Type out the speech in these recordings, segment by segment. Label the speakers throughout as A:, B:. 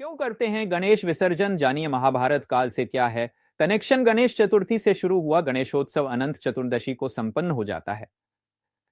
A: क्यों करते हैं गणेश विसर्जन? जानिए महाभारत काल से क्या है कनेक्शन। गणेश चतुर्थी से शुरू हुआ गणेशोत्सव अनंत चतुर्दशी को संपन्न हो जाता है।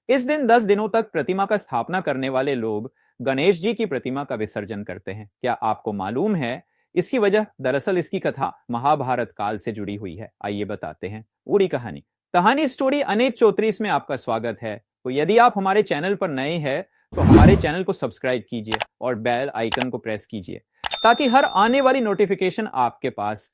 A: इस दिन 10 दिनों तक प्रतिमा का स्थापना करने वाले लोग गणेश जी की प्रतिमा का विसर्जन करते हैं। क्या आपको मालूम है इसकी वजह? दरअसल इसकी कथा महाभारत काल से जुड़ी हुई है। आइए बताते हैं पूरी कहानी। कहानी स्टोरी अनेक 34 में आपका स्वागत है। तो यदि आप हमारे चैनल पर नए हैं तो हमारे चैनल को सब्सक्राइब कीजिए और बेल आइकन को प्रेस कीजिए ताकि हर आने वाली नोटिफिकेशन आपके पास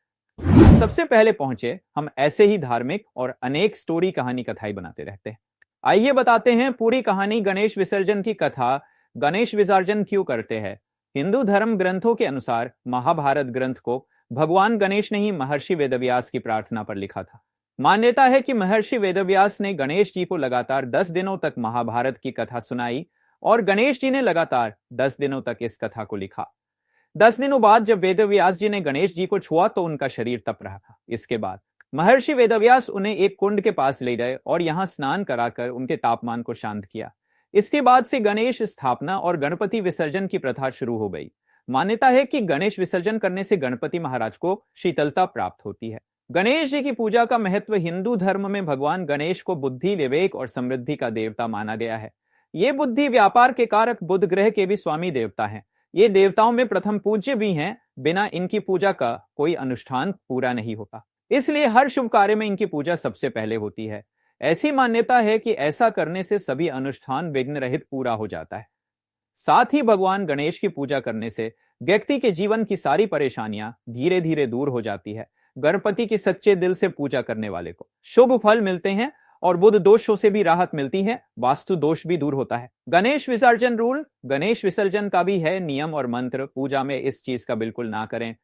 A: सबसे पहले पहुंचे। हम ऐसे ही धार्मिक और अनेक स्टोरी कहानी कथाएं बनाते रहते हैं। आइए बताते हैं पूरी कहानी। गणेश विसर्जन की कथा। गणेश विसर्जन क्यों करते हैं? हिंदू धर्म ग्रंथों के अनुसार महाभारत ग्रंथ को भगवान गणेश ने ही महर्षि वेदव्यास की प्रार्थना पर लिखा था। मान्यता है कि महर्षि वेदव्यास ने गणेश जी को लगातार 10 दिनों तक महाभारत की कथा सुनाई और गणेश जी ने लगातार 10 दिनों तक इस कथा को लिखा। 10 दिनों बाद जब वेदव्यास जी ने गणेश जी को छुआ तो उनका शरीर तप रहा था। इसके बाद महर्षि वेदव्यास उन्हें एक कुंड के पास ले गए और यहां स्नान कराकर उनके तापमान को शांत किया। इसके बाद से गणेश स्थापना और गणपति विसर्जन की प्रथा शुरू हो गई। मान्यता है कि गणेश विसर्जन करने से गणपति महाराज को शीतलता प्राप्त होती है। गणेश जी की पूजा का महत्व। हिंदू धर्म में भगवान गणेश को बुद्धि, विवेक और समृद्धि का देवता माना गया है। ये बुद्धि, व्यापार के कारक, बुध ग्रह के भी स्वामी देवता हैं। ये देवताओं में प्रथम पूज्य भी हैं। बिना इनकी पूजा का कोई अनुष्ठान पूरा नहीं होता, इसलिए हर शुभ कार्य में इनकी पूजा सबसे पहले होती है। ऐसी मान्यता है कि ऐसा करने से सभी अनुष्ठान विघ्न रहित पूरा हो जाता है। साथ ही भगवान गणेश की पूजा करने से व्यक्ति के जीवन की सारी परेशानियां धीरे धीरे दूर हो जाती है। गणपति की सच्चे दिल से पूजा करने वाले को शुभ फल मिलते हैं और बुध दोषों से भी राहत मिलती है। वास्तु दोष भी दूर होता है। गणेश विसर्जन रूल। गणेश विसर्जन का भी है नियम और मंत्र। पूजा में इस चीज का बिल्कुल ना करें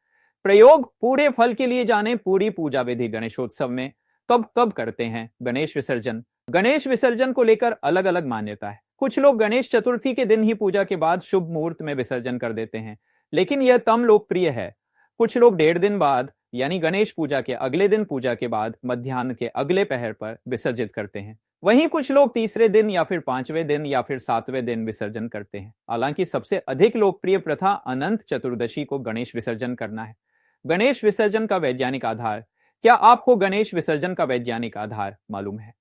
A: प्रयोग। पूरे फल के लिए जाने पूरी पूजा विधि गणेशोत्सव में। कब कब करते हैं गणेश विसर्जन? गणेश विसर्जन को लेकर अलग अलग मान्यता है। कुछ लोग गणेश चतुर्थी के दिन ही पूजा के बाद शुभ मुहूर्त में विसर्जन कर देते हैं, लेकिन यह कम लोकप्रिय है। कुछ लोग 1.5 दिन बाद यानी गणेश पूजा के अगले दिन पूजा के बाद मध्याह्न के अगले पहर पर विसर्जित करते हैं। वहीं कुछ लोग तीसरे दिन या फिर 5वें दिन या फिर 7वें दिन विसर्जन करते हैं। हालांकि सबसे अधिक लोकप्रिय प्रथा अनंत चतुर्दशी को गणेश विसर्जन करना है। गणेश विसर्जन का वैज्ञानिक आधार। क्या आपको गणेश विसर्जन का वैज्ञानिक आधार मालूम है?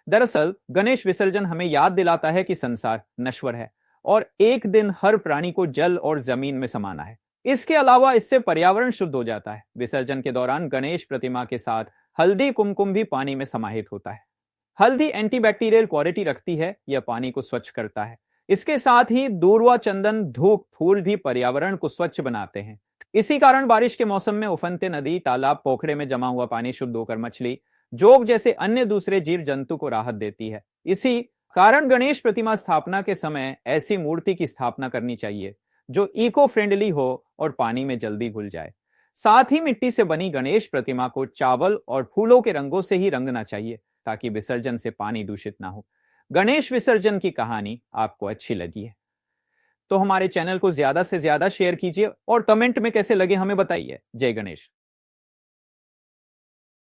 A: दरअसल गणेश विसर्जन हमें याद दिलाता है कि संसार नश्वर है और एक दिन हर प्राणी को जल और जमीन में समाना है। इसके अलावा इससे पर्यावरण शुद्ध हो जाता है। विसर्जन के दौरान गणेश प्रतिमा के साथ हल्दी कुमकुम भी पानी में समाहित होता है। हल्दी एंटीबैक्टीरियल क्वालिटी रखती है। यह पानी को स्वच्छ करता है। इसके साथ ही दूर्वा, चंदन, धूप, फूल भी पर्यावरण को स्वच्छ बनाते हैं। इसी कारण बारिश के मौसम में उफनते नदी, तालाब, पोखरे में जमा हुआ पानी शुद्ध होकर मछली, जोग जैसे अन्य दूसरे जीव जंतु को राहत देती है। इसी कारण गणेश प्रतिमा स्थापना के समय ऐसी मूर्ति की स्थापना करनी चाहिए जो इको फ्रेंडली हो और पानी में जल्दी घुल जाए। साथ ही मिट्टी से बनी गणेश प्रतिमा को चावल और फूलों के रंगों से ही रंगना चाहिए ताकि विसर्जन से पानी दूषित ना हो। गणेश विसर्जन की कहानी आपको अच्छी लगी है तो हमारे चैनल को ज्यादा से ज्यादा शेयर कीजिए और कमेंट में कैसे लगे हमें बताइए। जय गणेश।